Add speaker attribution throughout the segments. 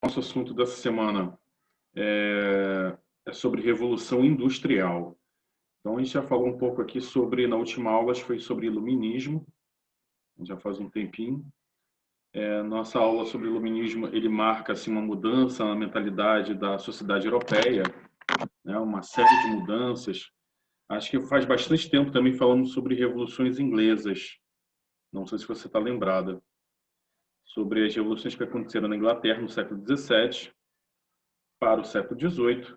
Speaker 1: Nosso assunto dessa semana é sobre Revolução Industrial. Então, a gente já falou um pouco aqui sobre, na última aula, foi sobre iluminismo, já faz um tempinho. Nossa aula sobre iluminismo, ele marca assim, uma mudança na mentalidade da sociedade europeia, né, uma série de mudanças. Acho que faz bastante tempo também falamos sobre revoluções inglesas. Não sei se você está lembrada. Sobre as revoluções que aconteceram na Inglaterra no século XVII para o século XVIII.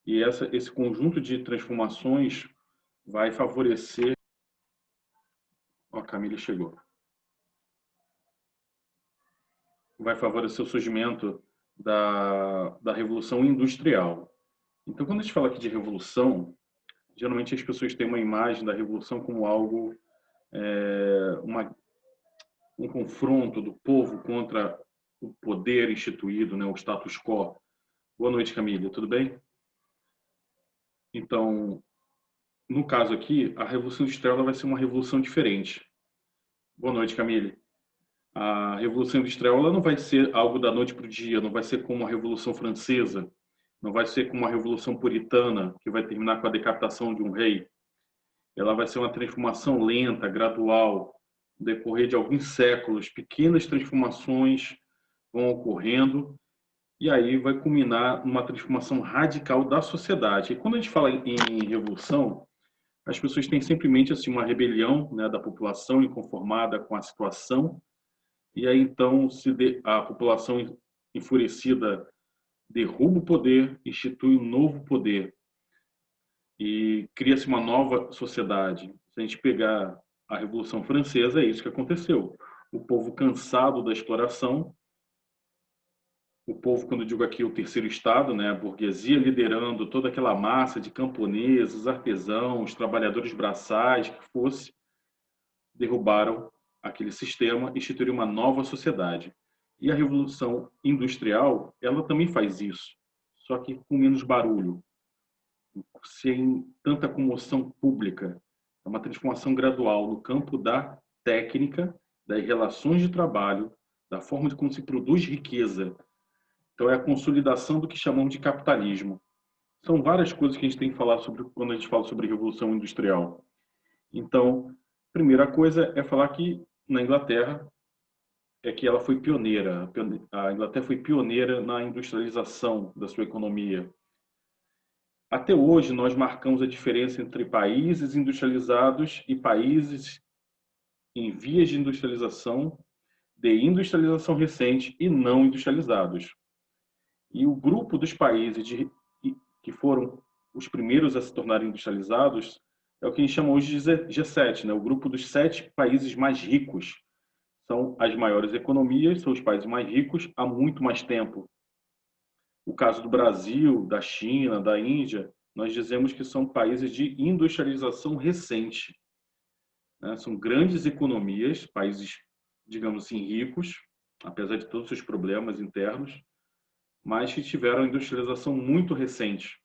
Speaker 1: E esse conjunto de transformações vai favorecer... Ó, a Camila chegou. Vai favorecer o surgimento da Revolução Industrial. Então, quando a gente fala aqui de revolução, geralmente as pessoas têm uma imagem da revolução como algo, um confronto do povo contra o poder instituído, né, o status quo. Boa noite, Camila, tudo bem? Então, no caso aqui, a Revolução Industrial vai ser uma revolução diferente. Boa noite, Camille. A Revolução Industrial ela não vai ser algo da noite para o dia, não vai ser como a Revolução Francesa, não vai ser como a Revolução Puritana, que vai terminar com a decapitação de um rei. Ela vai ser uma transformação lenta, gradual, no decorrer de alguns séculos, pequenas transformações vão ocorrendo e aí vai culminar numa transformação radical da sociedade. E quando a gente fala em revolução, as pessoas têm sempre em mente assim, uma rebelião, né, da população inconformada com a situação. E aí, então, a população enfurecida derruba o poder, institui um novo poder e cria-se uma nova sociedade. Se a gente pegar a Revolução Francesa, é isso que aconteceu. O povo cansado da exploração, o povo, quando eu digo aqui o terceiro estado, né, a burguesia liderando toda aquela massa de camponeses, artesãos, trabalhadores braçais, que fosse, derrubaram aquele sistema e instituíram uma nova sociedade. E a Revolução Industrial, ela também faz isso, só que com menos barulho, sem tanta comoção pública. É uma transformação gradual no campo da técnica, das relações de trabalho, da forma de como se produz riqueza. Então, é a consolidação do que chamamos de capitalismo. São várias coisas que a gente tem que falar sobre quando a gente fala sobre Revolução Industrial. Então, primeira coisa é falar que na Inglaterra é que ela foi pioneira. A Inglaterra foi pioneira na industrialização da sua economia. Até hoje, nós marcamos a diferença entre países industrializados e países em vias de industrialização, de industrialização recente e não industrializados. E o grupo dos países que foram os primeiros a se tornarem industrializados é o que a gente chama hoje de G7, né? O grupo dos 7 países mais ricos. São as maiores economias, são os países mais ricos há muito mais tempo. O caso do Brasil, da China, da Índia, nós dizemos que são países de industrialização recente, né? São grandes economias, países, digamos assim, ricos, apesar de todos os seus problemas internos, mas que tiveram industrialização muito recente.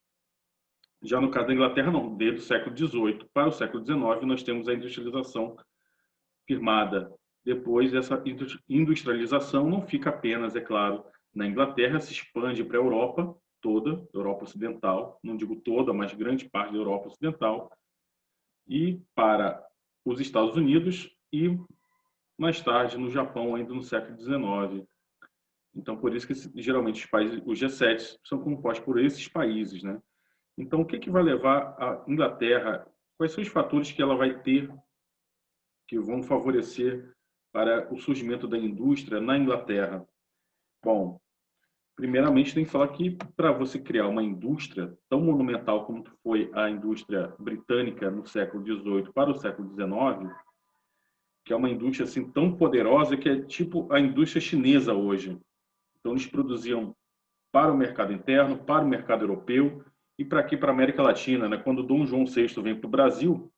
Speaker 1: Já no caso da Inglaterra, não. Desde o século XVIII para o século XIX, nós temos a industrialização firmada. Depois, essa industrialização não fica apenas, é claro, na Inglaterra, se expande para a Europa toda, Europa Ocidental, não digo toda, mas grande parte da Europa Ocidental, e para os Estados Unidos e, mais tarde, no Japão, ainda no século XIX. Então, por isso que geralmente os países, os G7, são compostos por esses países, né? Então, o que vai levar a Inglaterra? Quais são os fatores que ela vai ter que vão favorecer para o surgimento da indústria na Inglaterra? Bom, primeiramente tem que falar que para você criar uma indústria tão monumental como foi a indústria britânica no século XVIII para o século XIX, que é uma indústria assim tão poderosa que é tipo a indústria chinesa hoje. Então eles produziam para o mercado interno, para o mercado europeu e para aqui, para a América Latina, né? Quando Dom João VI vem para o Brasil,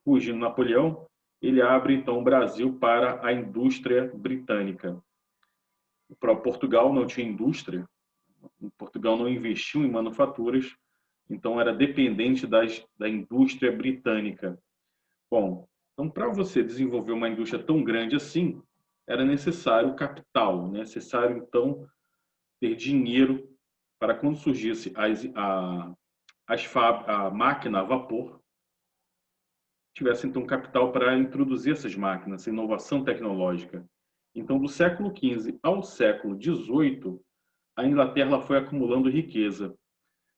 Speaker 1: fugindo Napoleão, ele abre então o Brasil para a indústria britânica. Para Portugal não tinha indústria, Portugal não investiu em manufaturas, então era dependente da indústria britânica. Bom, então para você desenvolver uma indústria tão grande assim, era necessário capital, necessário então ter dinheiro para quando surgisse a máquina a vapor, tivesse então capital para introduzir essas máquinas, essa inovação tecnológica. Então, do século XV ao século XVIII, a Inglaterra foi acumulando riqueza.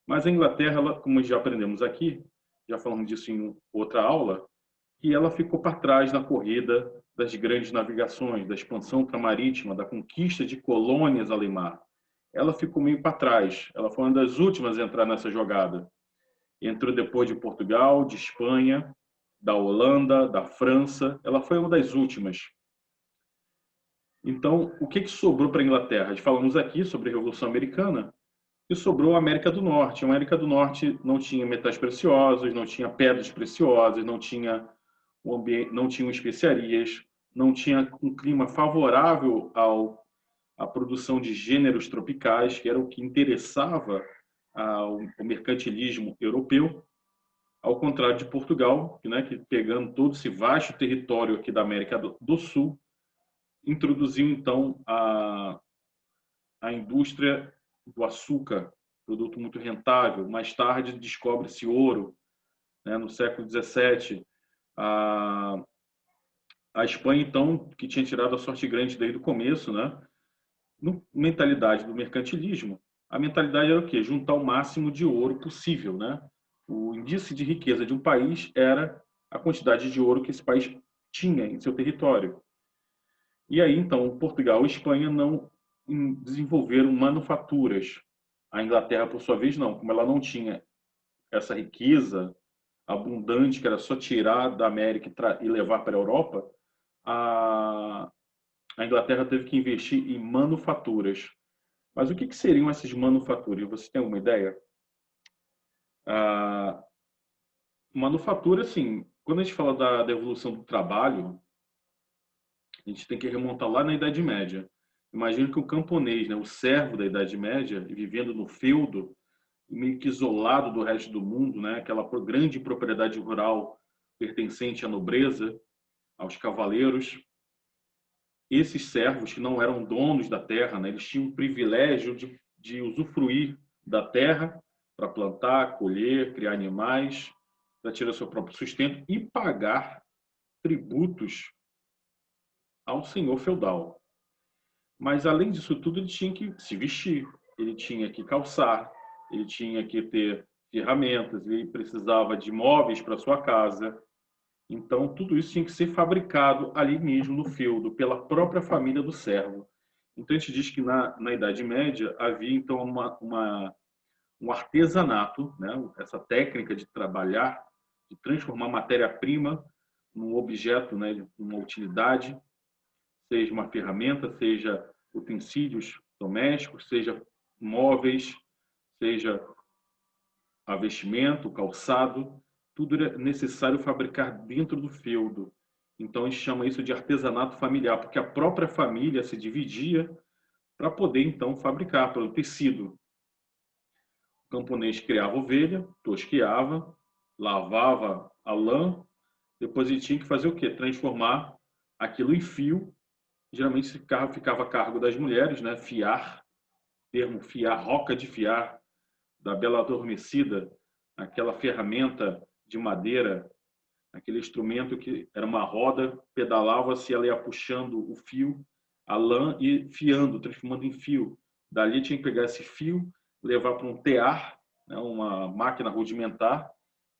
Speaker 1: Mas a Inglaterra, ela, como já aprendemos aqui, já falamos disso em outra aula, que ela ficou para trás na corrida das grandes navegações, da expansão ultramarítima, da conquista de colônias além mar. Ela ficou meio para trás. Ela foi uma das últimas a entrar nessa jogada. Entrou depois de Portugal, de Espanha, da Holanda, da França. Ela foi uma das últimas. Então, o que sobrou para a Inglaterra? Falamos aqui sobre a Revolução Americana, e sobrou a América do Norte. A América do Norte não tinha metais preciosos, não tinha pedras preciosas, não tinha não tinham especiarias, não tinha um clima favorável à produção de gêneros tropicais, que era o que interessava ao mercantilismo europeu, ao contrário de Portugal, né, que pegando todo esse vasto território aqui da América do Sul, introduziu então a indústria do açúcar, produto muito rentável. Mais tarde descobre-se ouro, né, no século XVII. A Espanha, então, que tinha tirado a sorte grande desde o começo, né, mentalidade do mercantilismo, a mentalidade era o quê? Juntar o máximo de ouro possível, né? O índice de riqueza de um país era a quantidade de ouro que esse país tinha em seu território. E aí, então, Portugal e Espanha não desenvolveram manufaturas. A Inglaterra, por sua vez, não. Como ela não tinha essa riqueza abundante, que era só tirar da América e levar para a Europa, a Inglaterra teve que investir em manufaturas. Mas o que seriam essas manufaturas? Você tem alguma ideia? Manufatura, assim, quando a gente fala da evolução do trabalho, a gente tem que remontar lá na Idade Média. Imagina que o camponês, né, o servo da Idade Média, vivendo no feudo, meio que isolado do resto do mundo, né, aquela grande propriedade rural pertencente à nobreza, aos cavaleiros. Esses servos que não eram donos da terra, né, eles tinham o privilégio de usufruir da terra para plantar, colher, criar animais, para tirar seu próprio sustento e pagar tributos ao senhor feudal. Mas, além disso tudo, ele tinha que se vestir, ele tinha que calçar, ele tinha que ter ferramentas, ele precisava de móveis para sua casa. Então, tudo isso tinha que ser fabricado ali mesmo no feudo, pela própria família do servo. Então, a gente diz que na Idade Média havia, então, um artesanato, né? Essa técnica de trabalhar, de transformar matéria-prima num objeto, né? Uma utilidade, seja uma ferramenta, seja utensílios domésticos, seja móveis, seja a vestimento, calçado, tudo era necessário fabricar dentro do feudo. Então a gente chama isso de artesanato familiar, porque a própria família se dividia para poder então fabricar pelo tecido. O camponês criava ovelha, tosqueava, lavava a lã, depois ele tinha que fazer o quê? Transformar aquilo em fio. Geralmente ficava a cargo das mulheres, né? Fiar, termo fiar, roca de fiar, da Bela Adormecida, aquela ferramenta de madeira, aquele instrumento que era uma roda, pedalava-se, ela ia puxando o fio, a lã e fiando, transformando em fio. Dali tinha que pegar esse fio, levar para um tear, né, uma máquina rudimentar,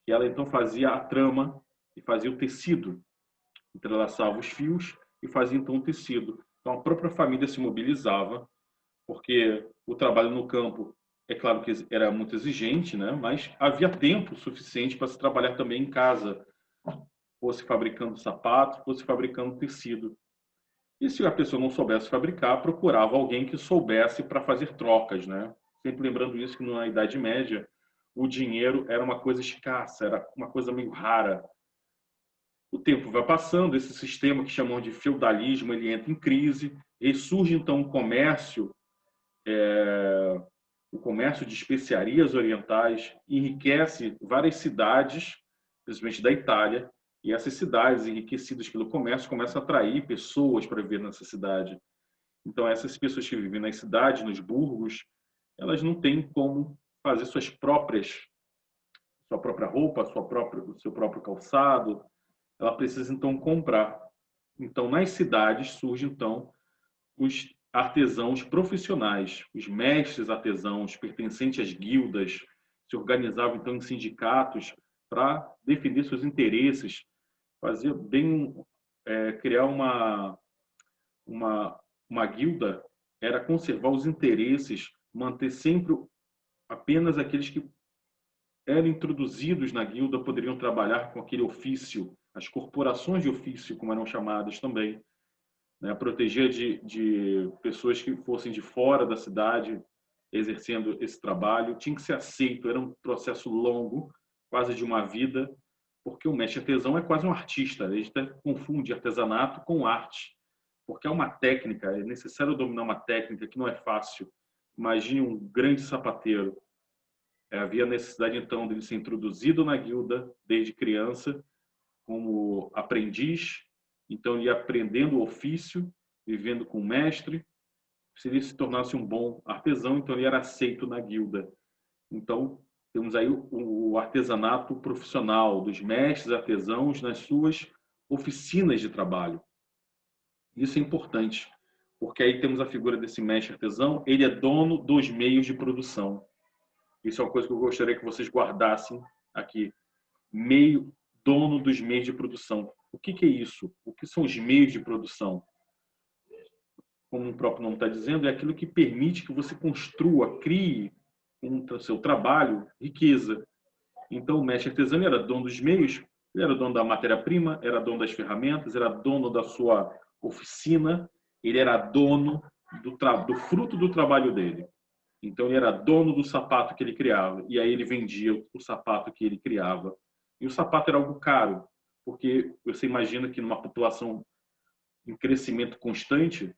Speaker 1: que ela então fazia a trama e fazia o tecido, entrelaçava os fios e fazia então o tecido. Então a própria família se mobilizava, porque o trabalho no campo, é claro que era muito exigente, né? Mas havia tempo suficiente para se trabalhar também em casa, fosse fabricando sapato, fosse fabricando tecido. E se a pessoa não soubesse fabricar, procurava alguém que soubesse para fazer trocas, né? Sempre lembrando isso que na Idade Média o dinheiro era uma coisa escassa, era uma coisa meio rara. O tempo vai passando, esse sistema que chamam de feudalismo, ele entra em crise, e surge então um comércio, o comércio de especiarias orientais, enriquece várias cidades, principalmente da Itália, e essas cidades enriquecidas pelo comércio começam a atrair pessoas para viver nessa cidade.
Speaker 2: Então, essas pessoas que vivem nas cidades, nos burgos, elas não têm como fazer sua própria roupa, o seu próprio calçado. Ela precisa, então, comprar. Então, nas cidades surgem, então, os artesãos profissionais, os mestres artesãos pertencentes às guildas, se organizavam, então, em sindicatos para defender seus interesses, fazer bem, criar uma, uma guilda era conservar os interesses, manter sempre apenas aqueles que eram introduzidos na guilda poderiam trabalhar com aquele ofício, as corporações de ofício, como eram chamadas também, né? Proteger de pessoas que fossem de fora da cidade exercendo esse trabalho. Tinha que ser aceito, era um processo longo, quase de uma vida, porque o mestre artesão é quase um artista. A gente confunde artesanato com arte, porque é uma técnica, é necessário dominar uma técnica que não é fácil. Imagine um grande sapateiro. Havia necessidade, então, de ele ser introduzido na guilda desde criança, como aprendiz, então ele ia aprendendo o ofício, vivendo com o mestre. Se ele se tornasse um bom artesão, então ele era aceito na guilda. Então, temos aí o artesanato profissional dos mestres artesãos nas suas oficinas de trabalho. Isso é importante, porque aí temos a figura desse mestre artesão, ele é dono dos meios de produção. Isso é uma coisa que eu gostaria que vocês guardassem aqui. Dono dos meios de produção. O que é isso? O que são os meios de produção? Como o próprio nome está dizendo, é aquilo que permite que você construa, crie com o seu trabalho riqueza. Então, o mestre artesão era dono dos meios, ele era dono da matéria-prima, era dono das ferramentas, era dono da sua oficina, ele era dono do fruto do trabalho dele. Então, ele era dono do sapato que ele criava, e aí ele vendia o sapato que ele criava. E o sapato era algo caro, porque você imagina que numa população em crescimento constante,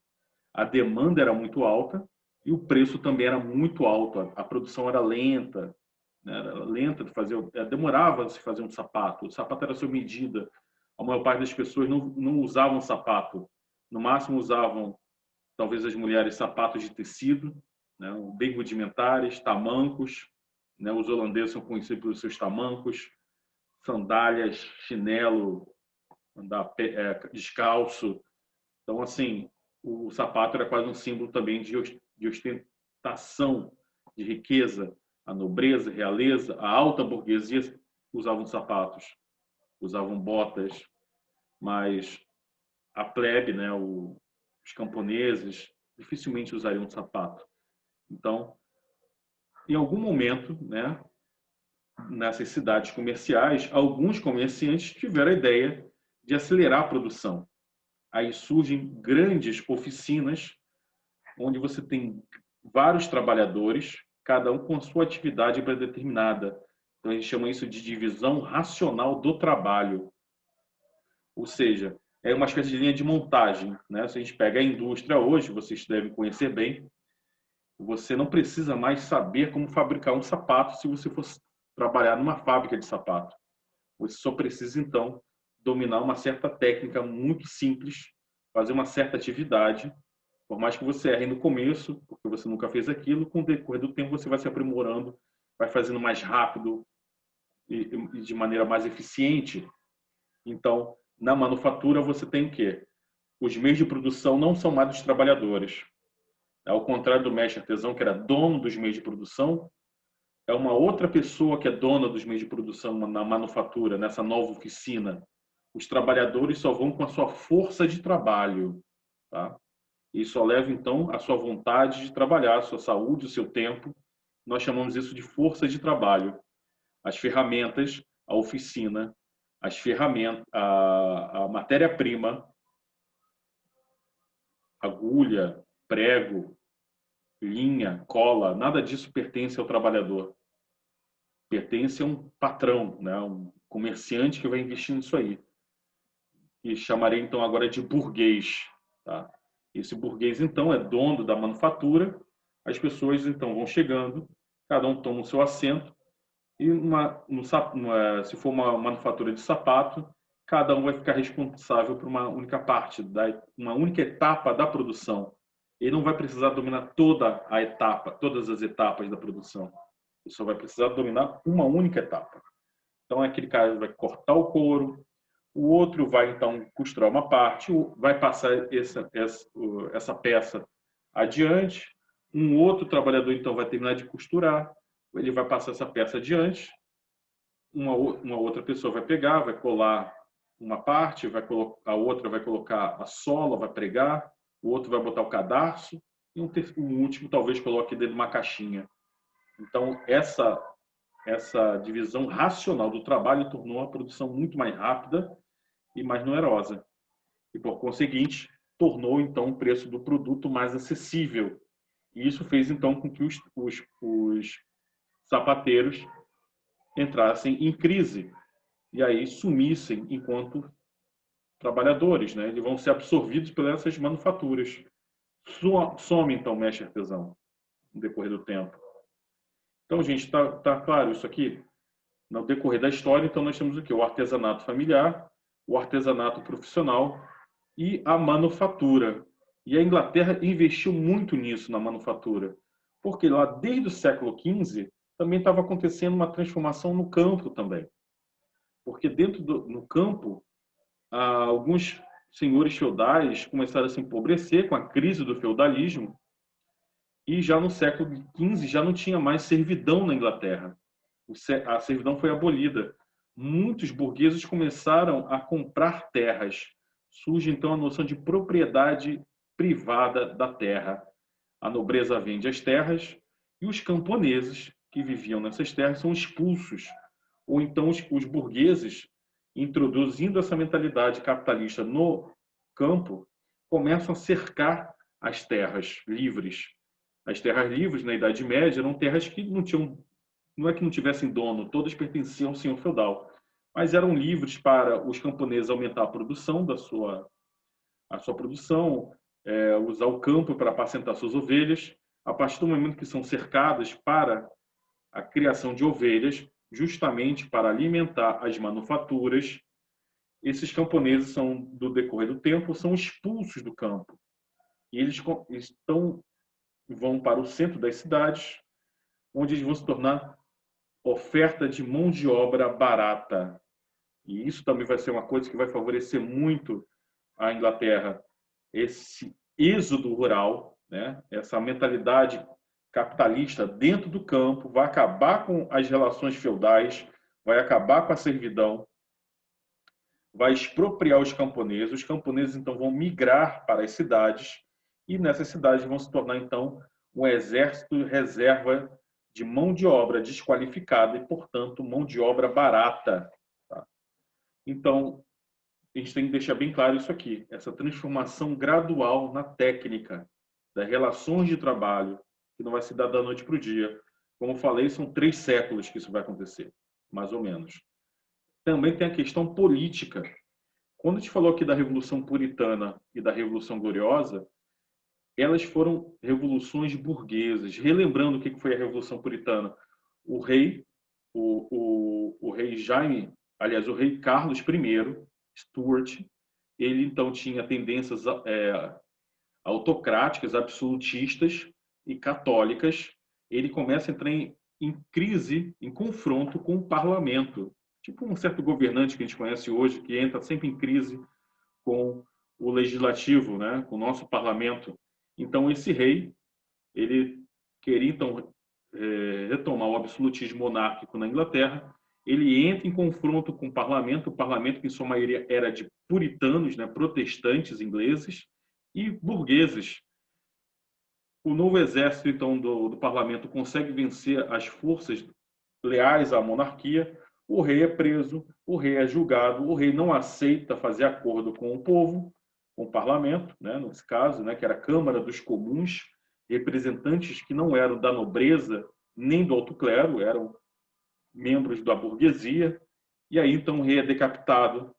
Speaker 2: a demanda era muito alta e o preço também era muito alto. A produção era lenta, né? Era lenta de fazer, demorava se fazer um sapato. O sapato era sob medida. A maior parte das pessoas não usavam sapato. No máximo usavam, talvez as mulheres, sapatos de tecido, né? Bem rudimentares, tamancos. Né? Os holandeses são conhecidos pelos seus tamancos, sandálias, chinelo, andar descalço. Então, assim, o sapato era quase um símbolo também de ostentação, de riqueza. A nobreza, a realeza, a alta burguesia usavam sapatos, usavam botas, mas a plebe, né, os camponeses, dificilmente usariam sapato. Então, em algum momento, né, nessas cidades comerciais, alguns comerciantes tiveram a ideia de acelerar a produção. Aí surgem grandes oficinas, onde você tem vários trabalhadores, cada um com sua atividade pré-determinada. Então, a gente chama isso de divisão racional do trabalho. Ou seja, é uma espécie de linha de montagem, né? Se a gente pega a indústria hoje, vocês devem conhecer bem, você não precisa mais saber como fabricar um sapato se você for trabalhar numa fábrica de sapato. Você só precisa, então, dominar uma certa técnica muito simples, fazer uma certa atividade, por mais que você erre no começo, porque você nunca fez aquilo, com o decorrer do tempo você vai se aprimorando, vai fazendo mais rápido e de maneira mais eficiente. Então, na manufatura você tem o quê? Os meios de produção não são mais dos trabalhadores. Ao contrário do mestre artesão, que era dono dos meios de produção, é uma outra pessoa que é dona dos meios de produção na manufatura, nessa nova oficina. Os trabalhadores só vão com a sua força de trabalho, tá? E só leva, então, a sua vontade de trabalhar, a sua saúde, o seu tempo. Nós chamamos isso de força de trabalho. As ferramentas, a oficina, as ferramentas, a matéria-prima, agulha, prego, linha, cola, nada disso pertence ao trabalhador. Pertence a um patrão, né? Um comerciante que vai investir nisso aí. E chamarei então agora de burguês. Tá? Esse burguês então é dono da manufatura, as pessoas então vão chegando, cada um toma o seu assento, e se for uma manufatura de sapato, cada um vai ficar responsável por uma única parte, uma única etapa da produção.
Speaker 1: Ele não vai precisar dominar toda a etapa, todas as etapas da produção. Ele só vai precisar dominar uma única etapa. Então, aquele cara vai cortar o couro, o outro vai, então, costurar uma parte, vai passar essa peça adiante, um outro trabalhador, então, vai terminar de costurar, ele vai passar essa peça adiante, uma outra pessoa vai pegar, vai colar uma parte, a outra vai colocar a sola, vai pregar, o outro vai botar o cadarço, e um último talvez coloque dentro de uma caixinha. Então, essa divisão racional do trabalho tornou a produção muito mais rápida e mais numerosa. E, por conseguinte, tornou, então, o preço do produto mais acessível. E isso fez, então, com que os sapateiros entrassem em crise e aí sumissem enquanto trabalhadores, né? Eles vão ser absorvidos por essas manufaturas. Some, então, o mestre artesão no decorrer do tempo. Então, gente, tá claro isso aqui? No decorrer da história, então, nós temos o quê? O artesanato familiar, o artesanato profissional e a manufatura. E a Inglaterra investiu muito nisso, na manufatura, porque lá, desde o século XV, também estava acontecendo uma transformação no campo também. Porque no campo, alguns senhores feudais começaram a se empobrecer com a crise do feudalismo, e já no século XV já não tinha mais servidão na Inglaterra. A servidão foi abolida. Muitos burgueses começaram a comprar terras. Surge então a noção de propriedade privada da terra. A nobreza vende as terras e os camponeses que viviam nessas terras são expulsos. Ou então os burgueses, introduzindo essa mentalidade capitalista no campo, começam a cercar as terras livres. As terras livres, na Idade Média, eram terras que não é que não tivessem dono, todas pertenciam ao senhor feudal, mas eram livres para os camponeses aumentar a produção a sua produção, usar o campo para apacentar suas ovelhas. A partir do momento que são cercadas para a criação de ovelhas, justamente para alimentar as manufaturas, esses camponeses do decorrer do tempo, são expulsos do campo. E eles vão para o centro das cidades, onde eles vão se tornar oferta de mão de obra barata. E isso também vai ser uma coisa que vai favorecer muito a Inglaterra. Esse êxodo rural, né? Essa mentalidade capitalista dentro do campo vai acabar com as relações feudais, vai acabar com a servidão, vai expropriar os camponeses então vão migrar para as cidades e nessas cidades vão se tornar então um exército reserva de mão de obra desqualificada e, portanto, mão de obra barata. Tá? Então, a gente tem que deixar bem claro isso aqui, essa transformação gradual na técnica das relações de trabalho, que não vai se dar da noite para o dia. Como eu falei, são 3 séculos que isso vai acontecer, mais ou menos. Também tem a questão política. Quando a gente falou aqui da Revolução Puritana e da Revolução Gloriosa, elas foram revoluções burguesas. Relembrando o que foi a Revolução Puritana, o rei Jaime, aliás, o rei Carlos I, Stuart, ele então tinha tendências autocráticas, absolutistas e católicas. Ele começa a entrar em crise, em confronto com o parlamento. Tipo um certo governante que a gente conhece hoje, que entra sempre em crise com o legislativo, né, com o nosso parlamento. Então, esse rei, ele queria, então, retomar o absolutismo monárquico na Inglaterra. Ele entra em confronto com o parlamento que, em sua maioria, era de puritanos, né, protestantes ingleses e burgueses. O novo exército, então, do parlamento consegue vencer as forças leais à monarquia. O rei é preso, o rei é julgado, o rei não aceita fazer acordo com o povo, com o parlamento, né, nesse caso, né, que era a Câmara dos Comuns, representantes que não eram da nobreza nem do alto clero, eram membros da burguesia. E aí, então, o rei é decapitado.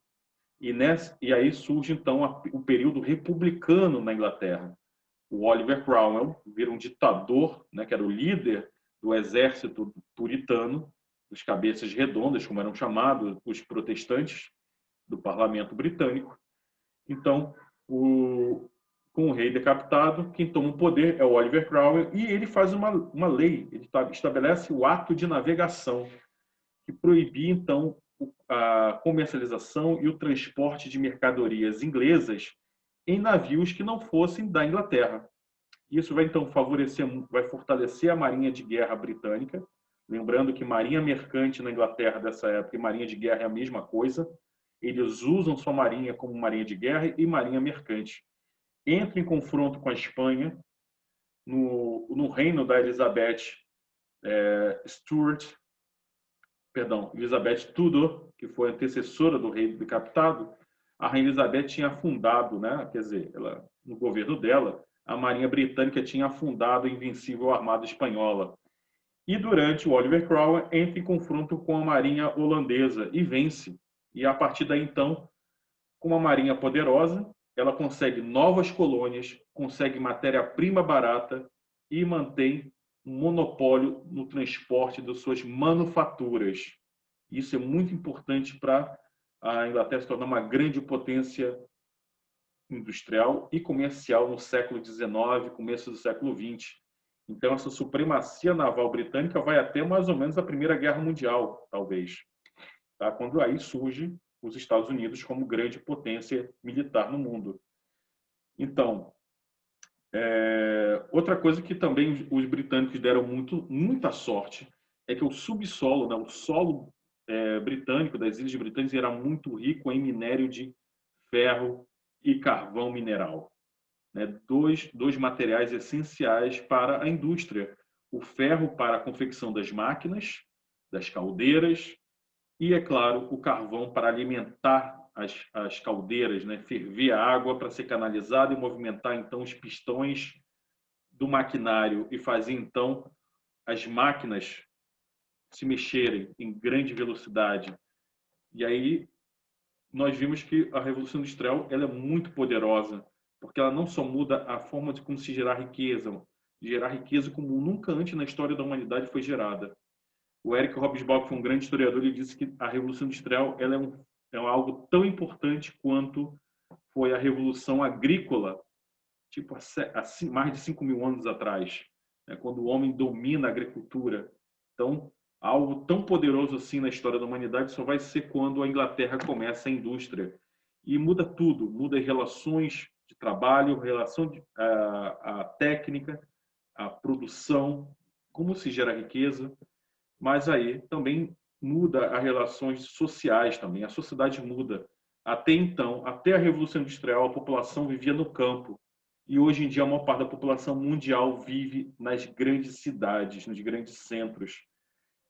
Speaker 1: E aí surge, então, o período republicano na Inglaterra. O Oliver Cromwell vira um ditador, né, que era o líder do exército puritano, dos cabeças redondas, como eram chamados os protestantes do parlamento britânico. Então, com o rei decapitado, quem toma o poder é o Oliver Cromwell, e ele faz uma lei, ele estabelece o ato de navegação, que proibia, então, a comercialização e o transporte de mercadorias inglesas em navios que não fossem da Inglaterra. Isso vai, então, vai fortalecer a Marinha de Guerra britânica, lembrando que Marinha Mercante na Inglaterra dessa época e Marinha de Guerra é a mesma coisa. Eles usam sua marinha como Marinha de Guerra e Marinha Mercante. Entra em confronto com a Espanha, no reino da Elizabeth Tudor, que foi antecessora do rei decapitado. A rainha Elizabeth tinha afundado, né? Quer dizer, no governo dela, a Marinha Britânica tinha afundado a invencível Armada Espanhola. E durante o Oliver Cromwell entra em confronto com a Marinha Holandesa e vence. E a partir daí, então, com uma marinha poderosa, ela consegue novas colônias, consegue matéria-prima barata e mantém um monopólio no transporte das suas manufaturas. Isso é muito importante para a Inglaterra se tornar uma grande potência industrial e comercial no século XIX, começo do século XX. Então, essa supremacia naval britânica vai até mais ou menos a Primeira Guerra Mundial, talvez, tá? Quando aí surge os Estados Unidos como grande potência militar no mundo. Então, outra coisa que também os britânicos deram muita sorte é que o subsolo, né, o solo britânico, das Ilhas Britânicas, era muito rico em minério de ferro e carvão mineral. Né? Dois materiais essenciais para a indústria. O ferro para a confecção das máquinas, das caldeiras, e, é claro, o carvão para alimentar as caldeiras, né? Ferver a água para ser canalizada e movimentar, então, os pistões do maquinário e fazer, então, as máquinas se mexerem em grande velocidade. E aí nós vimos que a Revolução Industrial ela é muito poderosa, porque ela não só muda a forma de como se gerar riqueza como nunca antes na história da humanidade foi gerada. O Eric Hobsbawm, que foi um grande historiador, ele disse que a Revolução Industrial ela é algo tão importante quanto foi a Revolução Agrícola, tipo há mais de 5.000 anos atrás, né, quando o homem domina a agricultura. Então, algo tão poderoso assim na história da humanidade só vai ser quando a Inglaterra começa a indústria. E muda tudo, muda as relações de trabalho, a técnica, a produção, como se gera riqueza, mas aí também muda as relações sociais também, a sociedade muda. Até então, até a Revolução Industrial, a população vivia no campo, e hoje em dia a maior parte da população mundial vive nas grandes cidades, nos grandes centros.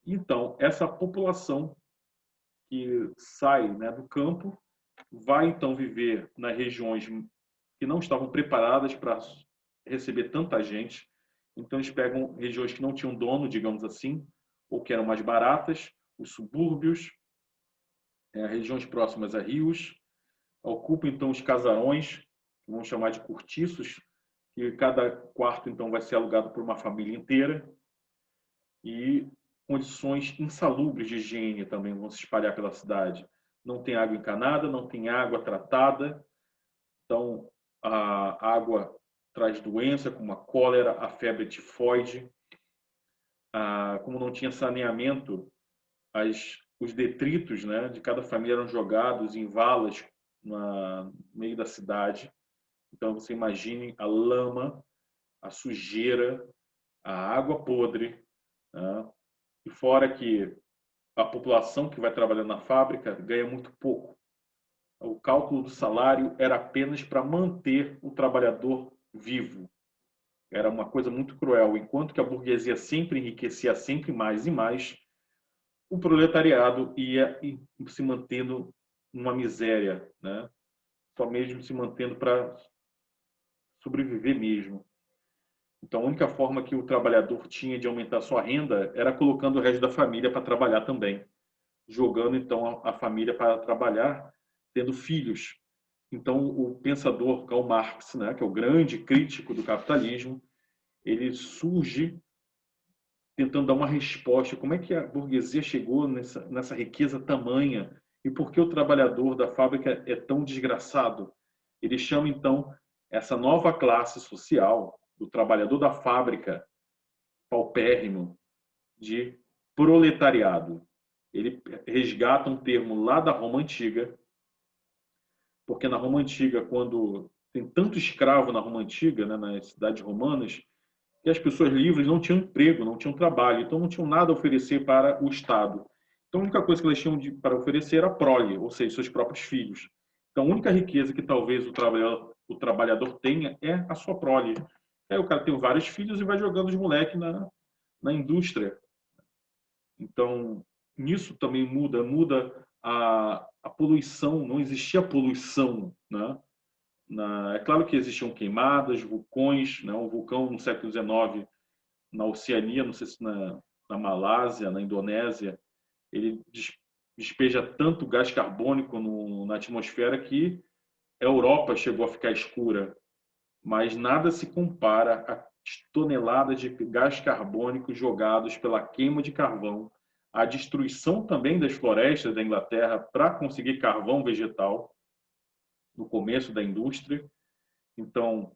Speaker 1: Então, essa população que sai, né, do campo vai então viver nas regiões que não estavam preparadas para receber tanta gente. Então, eles pegam regiões que não tinham dono, digamos assim, ou que eram mais baratas, os subúrbios, regiões próximas a rios, ocupam então os casarões, que vamos chamar de cortiços, que cada quarto então vai ser alugado por uma família inteira, e condições insalubres de higiene também vão se espalhar pela cidade. Não tem água encanada, não tem água tratada, então a água traz doença como a cólera, a febre tifoide. Como não tinha saneamento, os detritos, né, de cada família eram jogados em valas no meio da cidade. Então, você imagine a lama, a sujeira, a água podre, né? E fora que a população que vai trabalhar na fábrica ganha muito pouco. O cálculo do salário era apenas para manter o trabalhador vivo. Era uma coisa muito cruel. Enquanto que a burguesia sempre enriquecia sempre mais e mais, o proletariado ia se mantendo numa miséria, né? Só mesmo se mantendo para sobreviver mesmo. Então, a única forma que o trabalhador tinha de aumentar sua renda era colocando o resto da família para trabalhar também, jogando então a família para trabalhar, tendo filhos. Então, o pensador Karl Marx, né, que é o grande crítico do capitalismo, ele surge tentando dar uma resposta. Como é que a burguesia chegou nessa riqueza tamanha? E por que o trabalhador da fábrica é tão desgraçado? Ele chama, então, essa nova classe social do trabalhador da fábrica paupérrimo de proletariado. Ele resgata um termo lá da Roma Antiga, porque na Roma Antiga, quando tem tanto escravo na Roma Antiga, né, nas cidades romanas, que as pessoas livres não tinham emprego, não tinham trabalho, então não tinham nada a oferecer para o Estado. Então a única coisa que elas tinham para oferecer era a prole, ou seja, seus próprios filhos. Então a única riqueza que talvez o trabalhador tenha é a sua prole. Aí o cara tem vários filhos e vai jogando os moleques na indústria. Então, nisso também muda a poluição, não existia poluição, né? É claro que existiam queimadas, vulcões, né? Um vulcão no século XIX na Oceania, não sei se na Malásia, na Indonésia, ele despeja tanto gás carbônico na atmosfera que a Europa chegou a ficar escura, mas nada se compara a toneladas de gás carbônico jogados pela queima de carvão, a destruição também das florestas da Inglaterra para conseguir carvão vegetal no começo da indústria. Então,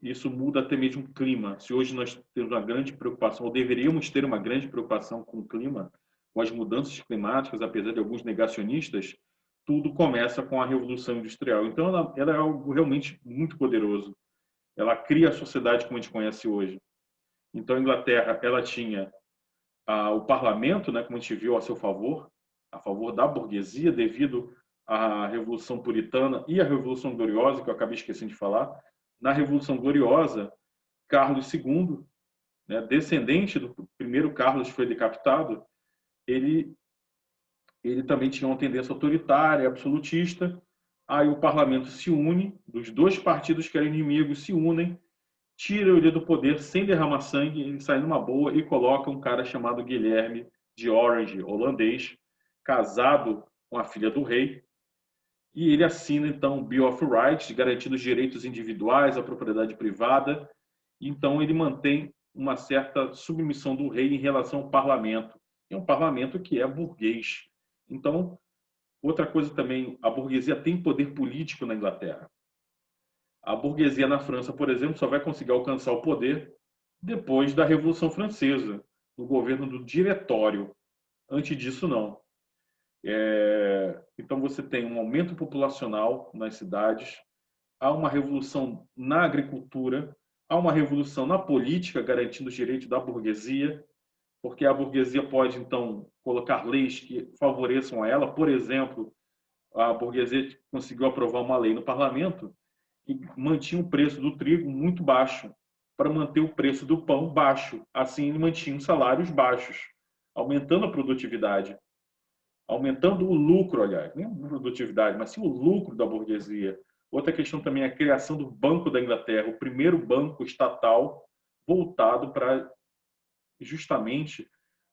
Speaker 1: isso muda até mesmo o clima. Se hoje nós temos uma grande preocupação, ou deveríamos ter uma grande preocupação com o clima, com as mudanças climáticas, apesar de alguns negacionistas, tudo começa com a Revolução Industrial. Então, ela é algo realmente muito poderoso. Ela cria a sociedade como a gente conhece hoje. Então, a Inglaterra, ela tinha o parlamento, né, como a gente viu, a favor da burguesia, devido à Revolução Puritana e à Revolução Gloriosa, que eu acabei esquecendo de falar. Na Revolução Gloriosa, Carlos II, né, descendente do primeiro Carlos que foi decapitado, ele também tinha uma tendência autoritária, absolutista. Aí o parlamento se une, dos dois partidos que eram inimigos se unem, tira ele do poder sem derramar sangue, ele sai numa boa e coloca um cara chamado Guilherme de Orange, holandês, casado com a filha do rei, e ele assina então o Bill of Rights, garantindo os direitos individuais, a propriedade privada. Então ele mantém uma certa submissão do rei em relação ao parlamento. É um parlamento que é burguês. Então, outra coisa também, a burguesia tem poder político na Inglaterra. A burguesia na França, por exemplo, só vai conseguir alcançar o poder depois da Revolução Francesa, no governo do Diretório. Antes disso, não. Então, você tem um aumento populacional nas cidades, há uma revolução na agricultura, há uma revolução na política, garantindo os direitos da burguesia, porque a burguesia pode, então, colocar leis que favoreçam a ela. Por exemplo, a burguesia conseguiu aprovar uma lei no parlamento que mantinha o preço do trigo muito baixo, para manter o preço do pão baixo. Assim, ele mantinha os salários baixos, aumentando a produtividade, aumentando o lucro, aliás, nem a produtividade, mas sim o lucro da burguesia. Outra questão também é a criação do Banco da Inglaterra, o primeiro banco estatal voltado justamente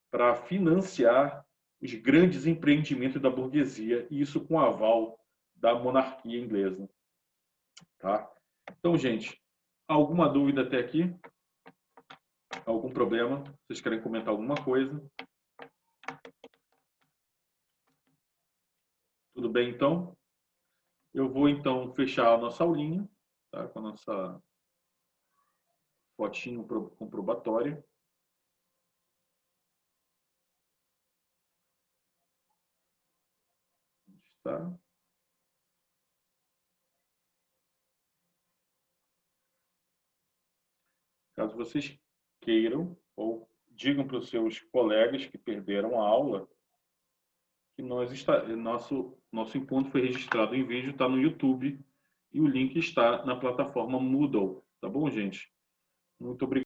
Speaker 1: para financiar os grandes empreendimentos da burguesia, e isso com aval da monarquia inglesa. Tá? Então, gente, alguma dúvida até aqui? Algum problema? Vocês querem comentar alguma coisa? Tudo bem, então? Eu vou, então, fechar a nossa aulinha, tá? Com a nossa fotinho comprobatória. Tá? Caso vocês queiram, ou digam para os seus colegas que perderam a aula, que nosso encontro foi registrado em vídeo, está no YouTube, e o link está na plataforma Moodle. Tá bom, gente? Muito obrigado.